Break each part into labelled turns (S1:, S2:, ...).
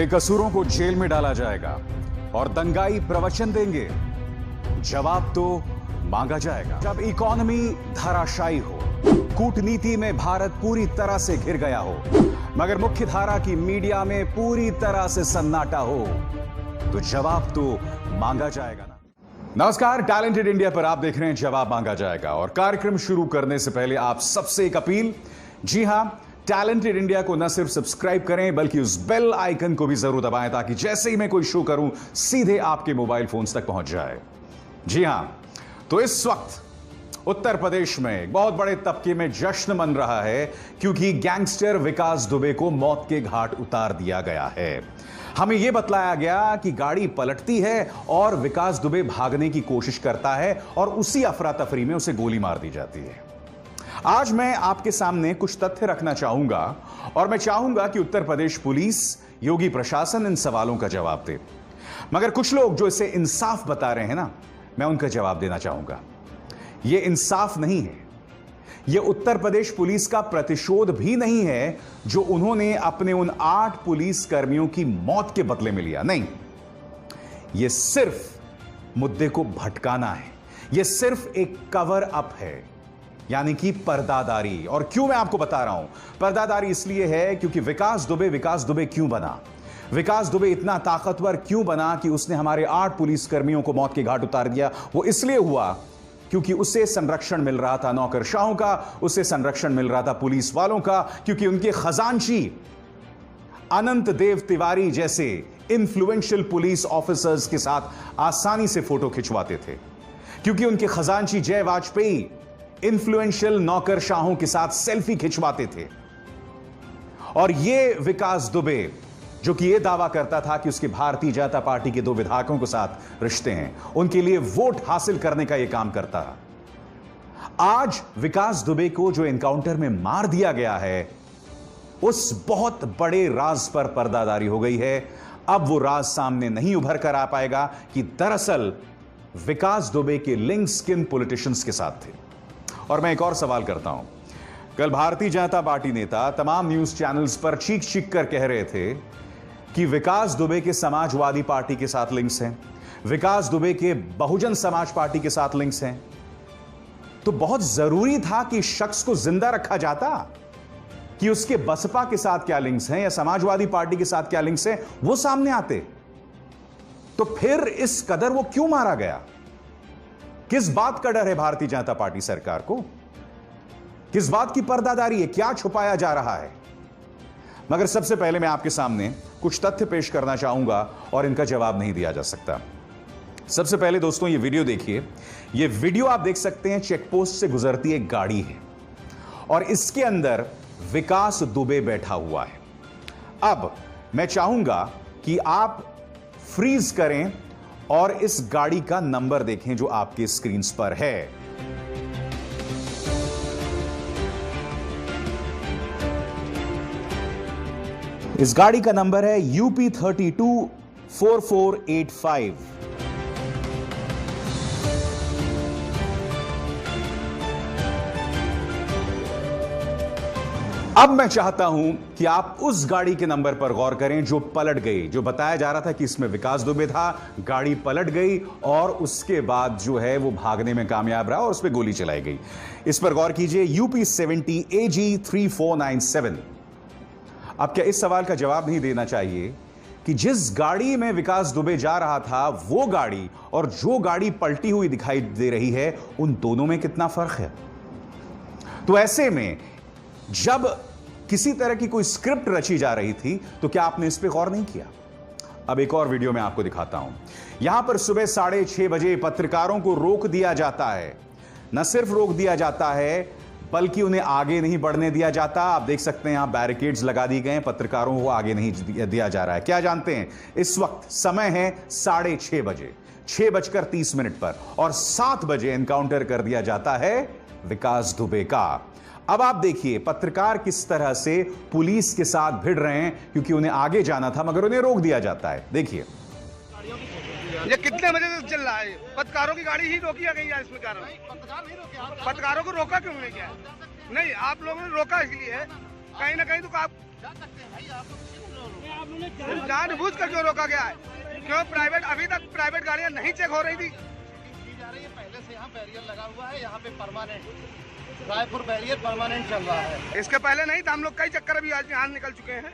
S1: बेकसूरों को जेल में डाला जाएगा और दंगाई प्रवचन देंगे। जवाब तो मांगा जाएगा। जब इकोनॉमी धराशायी हो, कूटनीति में भारत पूरी तरह से घिर गया हो, मगर मुख्य धारा की मीडिया में पूरी तरह से सन्नाटा हो, तो जवाब तो मांगा जाएगा ना। नमस्कार, टैलेंटेड इंडिया पर आप देख रहे हैं जवाब मांगा जाएगा। और कार्यक्रम शुरू करने से पहले आप सबसे एक अपील, जी हां, टैलेंटेड इंडिया को न सिर्फ सब्सक्राइब करें बल्कि उस बेल आइकन को भी जरूर दबाएं ताकि जैसे ही मैं कोई शो करूं सीधे आपके मोबाइल फोन्स तक पहुंच जाए। जी हां, तो इस वक्त उत्तर प्रदेश में एक बहुत बड़े तबके में जश्न मन रहा है क्योंकि गैंगस्टर विकास दुबे को मौत के घाट उतार दिया गया है। हमें यह बतलाया गया कि गाड़ी पलटती है और विकास दुबे भागने की कोशिश करता है और उसी अफरा तफरी में उसे गोली मार दी जाती है। आज मैं आपके सामने कुछ तथ्य रखना चाहूंगा और मैं चाहूंगा कि उत्तर प्रदेश पुलिस, योगी प्रशासन इन सवालों का जवाब दे। मगर कुछ लोग जो इसे इंसाफ बता रहे हैं ना, मैं उनका जवाब देना चाहूंगा। यह इंसाफ नहीं है, यह उत्तर प्रदेश पुलिस का प्रतिशोध भी नहीं है जो उन्होंने अपने उन 8 पुलिस कर्मियों की मौत के बदले में लिया। नहीं, यह सिर्फ मुद्दे को भटकाना है, यह सिर्फ एक कवर अप है, यानी कि पर्दादारी। और क्यों मैं आपको बता रहा हूं पर्दादारी? इसलिए है क्योंकि विकास दुबे क्यों बना? विकास दुबे इतना ताकतवर क्यों बना कि उसने हमारे 8 पुलिस कर्मियों को मौत के घाट उतार दिया? वो इसलिए हुआ क्योंकि उसे संरक्षण मिल रहा था नौकरशाहों का, उसे संरक्षण मिल रहा था पुलिस वालों का, क्योंकि उनके खजांची अनंत देव तिवारी जैसे इन्फ्लुएंशियल पुलिस ऑफिसर्स के साथ आसानी से फोटो खिंचवाते थे, क्योंकि उनके खजांची जय वाजपेयी इन्फ्लुएंशियल नौकरशाहों के साथ सेल्फी खिंचवाते थे। और यह विकास दुबे, जो कि यह दावा करता था कि उसके भारतीय जनता पार्टी के 2 विधायकों के साथ रिश्ते हैं, उनके लिए वोट हासिल करने का यह काम करता था। आज विकास दुबे को जो एनकाउंटर में मार दिया गया है, उस बहुत बड़े राज पर पर्दादारी हो गई है। अब वो राज सामने नहीं उभर कर आ पाएगा कि दरअसल विकास दुबे के लिंक्स किन पॉलिटिशियंस के साथ थे। और मैं एक और सवाल करता हूं, कल भारतीय जनता पार्टी नेता तमाम न्यूज चैनल्स पर चीख चीख कर कह रहे थे कि विकास दुबे के समाजवादी पार्टी के साथ लिंक्स हैं, विकास दुबे के बहुजन समाज पार्टी के साथ लिंक्स हैं। तो बहुत जरूरी था कि शख्स को जिंदा रखा जाता कि उसके बसपा के साथ क्या लिंक्स हैं या समाजवादी पार्टी के साथ क्या लिंक्स हैं, वो सामने आते। तो फिर इस कदर वो क्यों मारा गया? किस बात का डर है भारतीय जनता पार्टी सरकार को? किस बात की पर्दादारी है? क्या छुपाया जा रहा है? मगर सबसे पहले मैं आपके सामने कुछ तथ्य पेश करना चाहूंगा और इनका जवाब नहीं दिया जा सकता। सबसे पहले दोस्तों ये वीडियो देखिए। ये वीडियो आप देख सकते हैं, चेकपोस्ट से गुजरती एक गाड़ी है और इसके अंदर विकास दुबे बैठा हुआ है। अब मैं चाहूंगा कि आप फ्रीज करें और इस गाड़ी का नंबर देखें जो आपके स्क्रीन पर है। इस गाड़ी का नंबर है UP324485। अब मैं चाहता हूं कि आप उस गाड़ी के नंबर पर गौर करें जो पलट गई, जो बताया जा रहा था कि इसमें विकास दुबे था, गाड़ी पलट गई और उसके बाद जो है वो भागने में कामयाब रहा और उस पर गोली चलाई गई। इस पर गौर कीजिए, UP70 AG3497। अब क्या इस सवाल का जवाब नहीं देना चाहिए कि जिस गाड़ी में विकास दुबे जा रहा था वो गाड़ी और जो गाड़ी पलटी हुई दिखाई दे रही है, उन दोनों में कितना फर्क है? तो ऐसे में जब किसी तरह की कोई स्क्रिप्ट रची जा रही थी तो क्या आपने इस पे गौर नहीं किया? अब एक और वीडियो मैं आपको दिखाता हूं। यहां पर सुबह 6:30 बजे पत्रकारों को रोक दिया जाता है। न सिर्फ रोक दिया जाता है बल्कि उन्हें आगे नहीं बढ़ने दिया जाता। आप देख सकते हैं यहां बैरिकेड्स लगा दिए गए हैं, पत्रकारों को आगे नहीं दिया जा रहा है। क्या जानते हैं? इस वक्त समय है 6:30 बजे, 6:30 पर, और 7 बजे एनकाउंटर कर दिया जाता है विकास दुबे का। अब आप देखिए पत्रकार किस तरह से पुलिस के साथ भिड़ रहे हैं क्योंकि उन्हें आगे जाना था मगर उन्हें रोक दिया जाता है। देखिए
S2: ये कितने बजे से चल रहा है? पत्रकारों की गाड़ी ही रोकी गई है इसमें कारण। पत्रकारों को रोका क्यों नहीं गया? नहीं, आप लोगों ने रोका इसलिए है कहीं ना कहीं तो आप जानबूझ कर क्यों रोका गया है? क्यों प्राइवेट, अभी तक प्राइवेट गाड़ियां नहीं चेक हो रही थी?
S3: पहले से यहाँ बैरियर लगा हुआ है, यहाँ पे परमानेंट रायपुर बैरियर परमानेंट चल रहा है।
S2: इसके पहले नहीं था, हम लोग कई चक्कर अभी आज यहाँ निकल चुके हैं।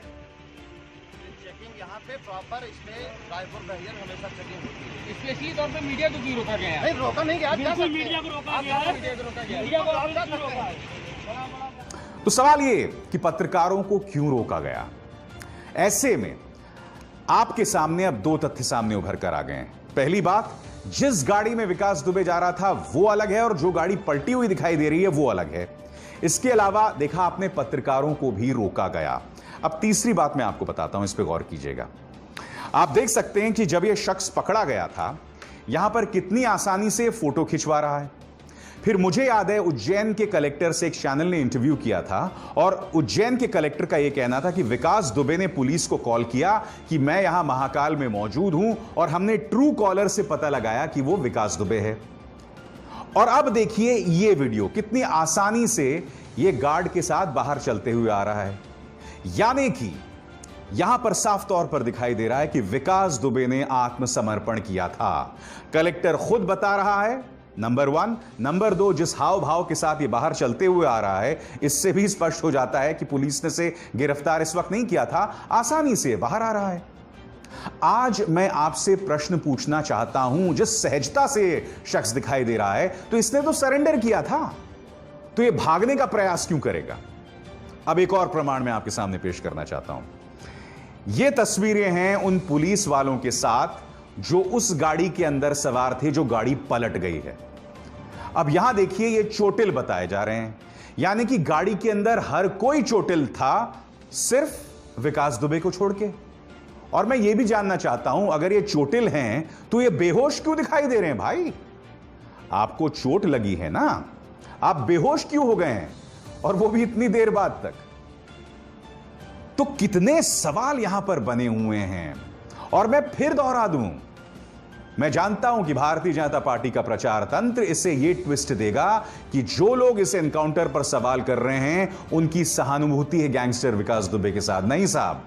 S3: चेकिंग यहाँ पे प्रॉपर, इसमें रायपुर बैरियर हमेशा चेकिंग होती है।
S4: स्पेशली तौर पे मीडिया को क्यों रोका गया है?
S3: नहीं रोका नहीं गया,
S4: बिल्कुल मीडिया को रोका गया है। मीडिया को आप क्यों रोका है?
S1: तो सवाल ये कि पत्रकारों को क्यों रोका गया? ऐसे में आपके सामने अब दो तथ्य सामने उभर कर आ गए हैं। पहली बात, जिस गाड़ी में विकास दुबे जा रहा था वो अलग है और जो गाड़ी पलटी हुई दिखाई दे रही है वो अलग है। इसके अलावा देखा आपने, पत्रकारों को भी रोका गया। अब तीसरी बात मैं आपको बताता हूं, इस पर गौर कीजिएगा। आप देख सकते हैं कि जब यह शख्स पकड़ा गया था, यहां पर कितनी आसानी से फोटो खिंचवा रहा है। फिर मुझे याद है, उज्जैन के कलेक्टर से एक चैनल ने इंटरव्यू किया था और उज्जैन के कलेक्टर का यह कहना था कि विकास दुबे ने पुलिस को कॉल किया कि मैं यहां महाकाल में मौजूद हूं और हमने ट्रू कॉलर से पता लगाया कि वो विकास दुबे है। और अब देखिए ये वीडियो, कितनी आसानी से ये गार्ड के साथ बाहर चलते हुए आ रहा है। यानी कि यहां पर साफ तौर पर दिखाई दे रहा है कि विकास दुबे ने आत्मसमर्पण किया था। कलेक्टर खुद बता रहा है, नंबर 1। नंबर 2, जिस हाव भाव के साथ ये बाहर चलते हुए आ रहा है, इससे भी स्पष्ट हो जाता है कि पुलिस ने से गिरफ्तार इस वक्त नहीं किया था, आसानी से बाहर आ रहा है। आज मैं आपसे प्रश्न पूछना चाहता हूं, जिस सहजता से शख्स दिखाई दे रहा है, तो इसने तो सरेंडर किया था, तो ये भागने का प्रयास क्यों करेगा? अब एक और प्रमाण मैं आपके सामने पेश करना चाहता हूं। ये तस्वीरें हैं उन पुलिस वालों के साथ जो उस गाड़ी के अंदर सवार थे, जो गाड़ी पलट गई है। अब यहां देखिए, ये चोटिल बताए जा रहे हैं, यानी कि गाड़ी के अंदर हर कोई चोटिल था, सिर्फ विकास दुबे को छोड़ के। और मैं ये भी जानना चाहता हूं, अगर ये चोटिल हैं तो ये बेहोश क्यों दिखाई दे रहे हैं? भाई, आपको चोट लगी है ना, आप बेहोश क्यों हो गए हैं, और वो भी इतनी देर बाद तक? तो कितने सवाल यहां पर बने हुए हैं। और मैं फिर दोहरा दूं, मैं जानता हूं कि भारतीय जनता पार्टी का प्रचार तंत्र इसे यह ट्विस्ट देगा कि जो लोग इस एनकाउंटर पर सवाल कर रहे हैं उनकी सहानुभूति है गैंगस्टर विकास दुबे के साथ। नहीं साहब,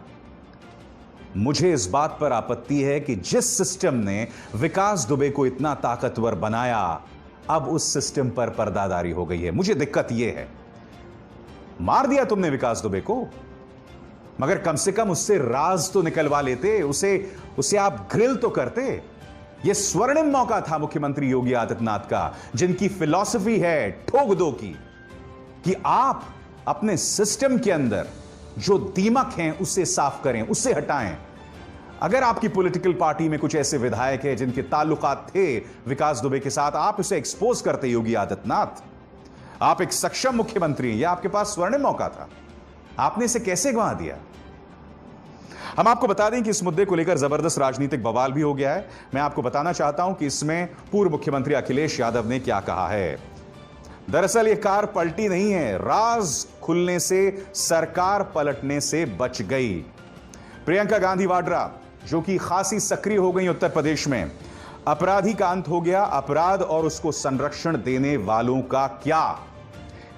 S1: मुझे इस बात पर आपत्ति है कि जिस सिस्टम ने विकास दुबे को इतना ताकतवर बनाया, अब उस सिस्टम पर पर्दादारी हो गई है। मुझे दिक्कत यह है, मार दिया तुमने विकास दुबे को, मगर कम से कम उससे राज तो निकलवा लेते, उसे आप ग्रिल तो करते। यह स्वर्णिम मौका था मुख्यमंत्री योगी आदित्यनाथ का, जिनकी फिलॉसफी है ठोक दो की, कि आप अपने सिस्टम के अंदर जो दीमक हैं उसे साफ करें, उससे हटाएं। अगर आपकी पॉलिटिकल पार्टी में कुछ ऐसे विधायक हैं जिनके ताल्लुकात थे विकास दुबे के साथ, आप उसे एक्सपोज करते योगी आदित्यनाथ। आप एक सक्षम मुख्यमंत्री हैं, यह आपके पास स्वर्णिम मौका था, आपने इसे कैसे गंवा दिया? हम आपको बता दें कि इस मुद्दे को लेकर जबरदस्त राजनीतिक बवाल भी हो गया है। मैं आपको बताना चाहता हूं कि इसमें पूर्व मुख्यमंत्री अखिलेश यादव ने क्या कहा है। दरअसल यह कार पलटी नहीं है, राज खुलने से सरकार पलटने से बच गई। प्रियंका गांधी वाड्रा, जो कि खासी सक्रिय हो गई उत्तर प्रदेश में, अपराधी का अंत हो गया, अपराध और उसको संरक्षण देने वालों का क्या?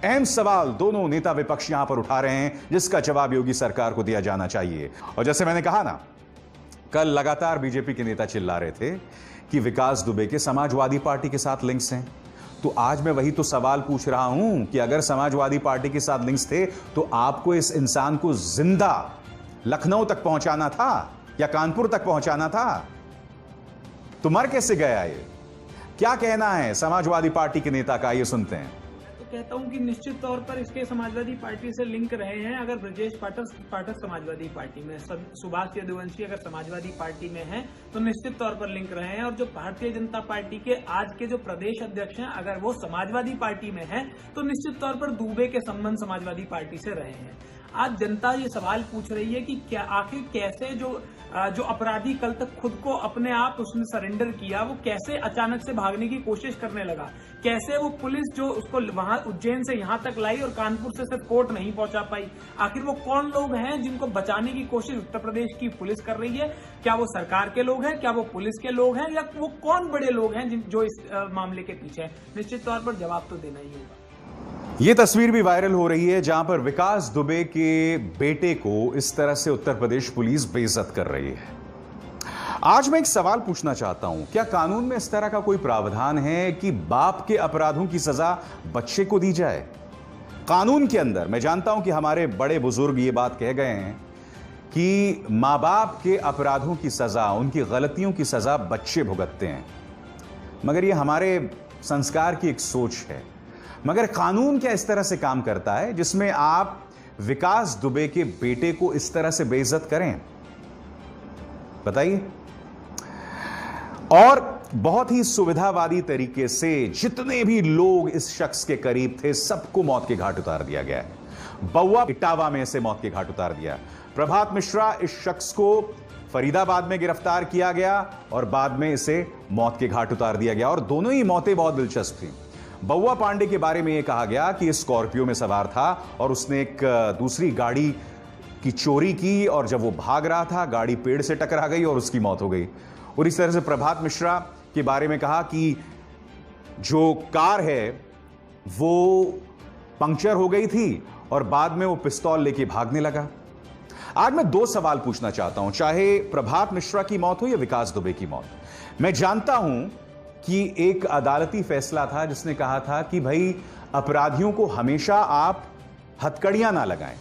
S1: अहम सवाल दोनों नेता विपक्ष यहां पर उठा रहे हैं, जिसका जवाब योगी सरकार को दिया जाना चाहिए। और जैसे मैंने कहा ना, कल लगातार बीजेपी के नेता चिल्ला रहे थे कि विकास दुबे के समाजवादी पार्टी के साथ लिंक्स हैं, तो आज मैं वही तो सवाल पूछ रहा हूं कि अगर समाजवादी पार्टी के साथ लिंक्स थे तो आपको इस इंसान को जिंदा लखनऊ तक पहुंचाना था या कानपुर तक पहुंचाना था? तो मर कैसे गया ये? क्या कहना है समाजवादी पार्टी के नेता का, ये सुनते हैं।
S4: कहता हूं कि निश्चित तौर पर इसके समाजवादी पार्टी से लिंक रहे हैं। अगर ब्रजेश पाठक समाजवादी पार्टी में, सुभाष यदुवंशी अगर समाजवादी पार्टी में है तो निश्चित तौर पर लिंक रहे हैं। और जो भारतीय जनता पार्टी के आज के जो प्रदेश अध्यक्ष हैं, अगर वो समाजवादी पार्टी में है तो निश्चित तौर पर दुबे के संबंध समाजवादी पार्टी से रहे हैं। आज जनता ये सवाल पूछ रही है कि क्या आखिर कैसे जो अपराधी कल तक खुद को अपने आप उसने सरेंडर किया, वो कैसे अचानक से भागने की कोशिश करने लगा? कैसे वो पुलिस जो उसको वहां उज्जैन से यहां तक लाई और कानपुर से सिर्फ कोर्ट नहीं पहुंचा पाई? आखिर वो कौन लोग हैं जिनको बचाने की कोशिश उत्तर प्रदेश की पुलिस कर रही है? क्या वो सरकार के लोग हैं, क्या वो पुलिस के लोग हैं, या वो कौन बड़े लोग हैं जो इस मामले के पीछे हैं? निश्चित तौर पर जवाब तो देना ही होगा।
S1: यह तस्वीर भी वायरल हो रही है जहां पर विकास दुबे के बेटे को इस तरह से उत्तर प्रदेश पुलिस बेइज्जत कर रही है। आज मैं एक सवाल पूछना चाहता हूं, क्या कानून में इस तरह का कोई प्रावधान है कि बाप के अपराधों की सजा बच्चे को दी जाए? कानून के अंदर मैं जानता हूं कि हमारे बड़े बुजुर्ग ये बात कह गए हैं कि मां बाप के अपराधों की सजा, उनकी गलतियों की सजा बच्चे भुगतते हैं, मगर ये हमारे संस्कार की एक सोच है। मगर कानून क्या इस तरह से काम करता है जिसमें आप विकास दुबे के बेटे को इस तरह से बेइज्जत करें? बताइए। और बहुत ही सुविधावादी तरीके से जितने भी लोग इस शख्स के करीब थे सबको मौत के घाट उतार दिया गया है। बउआ इटावा में से मौत के घाट उतार दिया। प्रभात मिश्रा, इस शख्स को फरीदाबाद में गिरफ्तार किया गया और बाद में इसे मौत के घाट उतार दिया गया, और दोनों ही मौतें बहुत दिलचस्प थी। बउआ पांडे के बारे में यह कहा गया कि स्कॉर्पियो में सवार था और उसने एक दूसरी गाड़ी की चोरी की, और जब वो भाग रहा था गाड़ी पेड़ से टकरा गई और उसकी मौत हो गई। और इस तरह से प्रभात मिश्रा के बारे में कहा कि जो कार है वो पंक्चर हो गई थी और बाद में वो पिस्तौल लेके भागने लगा। आज मैं दो सवाल पूछना चाहता हूं, चाहे प्रभात मिश्रा की मौत हो या विकास दुबे की मौत। मैं जानता हूं कि एक अदालती फैसला था जिसने कहा था कि भाई अपराधियों को हमेशा आप हथकड़ियां ना लगाएं,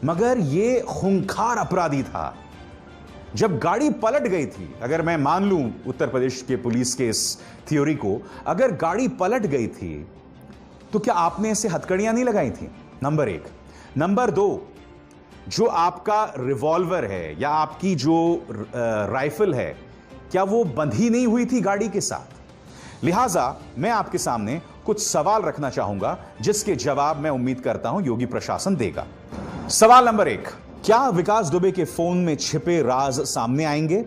S1: मगर यह खूंखार अपराधी था। जब गाड़ी पलट गई थी, अगर मैं मान लूं उत्तर प्रदेश के पुलिस के इस थ्योरी को, अगर गाड़ी पलट गई थी तो क्या आपने इसे हथकड़ियां नहीं लगाई थी? नंबर एक। नंबर दो, जो आपका रिवॉल्वर है या आपकी जो राइफल है, क्या वो बंधी नहीं हुई थी गाड़ी के साथ? लिहाजा मैं आपके सामने कुछ सवाल रखना चाहूंगा जिसके जवाब मैं उम्मीद करता हूं योगी प्रशासन देगा। सवाल नंबर एक, क्या विकास दुबे के फोन में छिपे राज सामने आएंगे?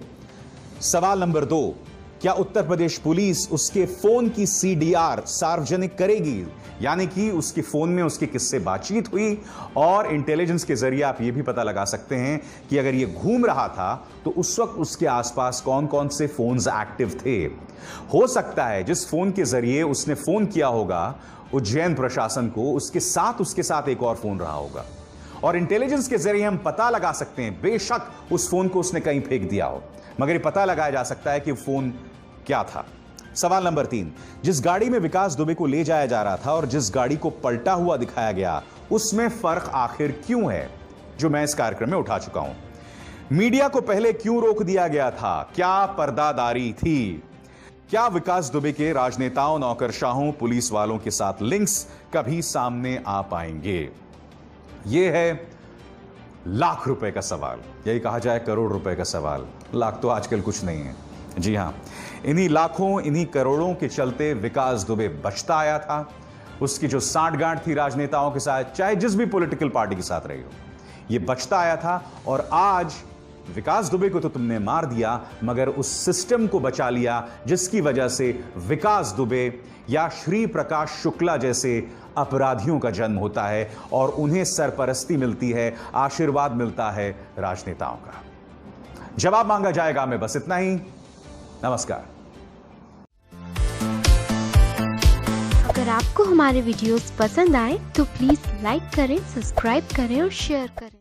S1: सवाल नंबर दो, क्या उत्तर प्रदेश पुलिस उसके फोन की सीडीआर सार्वजनिक करेगी, यानी कि उसके फोन में उसके किससे बातचीत हुई, और इंटेलिजेंस के जरिए आप यह भी पता लगा सकते हैं कि अगर यह घूम रहा था तो उस वक्त उसके आसपास कौन कौन से फोन्स एक्टिव थे। हो सकता है जिस फोन के जरिए उसने फोन किया होगा उज्जैन प्रशासन को, उसके साथ एक और फोन रहा होगा, और इंटेलिजेंस के जरिए हम पता लगा सकते हैं, बेशक उस फोन को उसने कहीं फेंक दिया हो, मगर यह पता लगाया जा सकता है कि फोन क्या था। सवाल नंबर तीन, जिस गाड़ी में विकास दुबे को ले जाया जा रहा था और जिस गाड़ी को पलटा हुआ दिखाया गया, उसमें फर्क आखिर क्यों है, जो मैं इस कार्यक्रम में उठा चुका हूं। मीडिया को पहले क्यों रोक दिया गया था? क्या पर्दादारी थी? क्या विकास दुबे के राजनेताओं, नौकरशाहों, पुलिस वालों के साथ लिंक्स कभी सामने आ पाएंगे? यह है लाख रुपए का सवाल, यही कहा जाए करोड़ रुपए का सवाल। लाख तो आजकल कुछ नहीं है। जी हां, इन्हीं लाखों, इन्हीं करोड़ों के चलते विकास दुबे बचता आया था। उसकी जो सांठगांठ थी राजनेताओं के साथ, चाहे जिस भी पॉलिटिकल पार्टी के साथ रही हो, यह बचता आया था। और आज विकास दुबे को तो तुमने मार दिया, मगर उस सिस्टम को बचा लिया जिसकी वजह से विकास दुबे या श्री प्रकाश शुक्ला जैसे अपराधियों का जन्म होता है और उन्हें सरपरस्ती मिलती है, आशीर्वाद मिलता है राजनेताओं का। जवाब मांगा जाएगा। मैं बस इतना ही। नमस्कार।
S5: अगर आपको हमारे वीडियोस पसंद आए तो प्लीज लाइक करें, सब्सक्राइब करें और शेयर करें।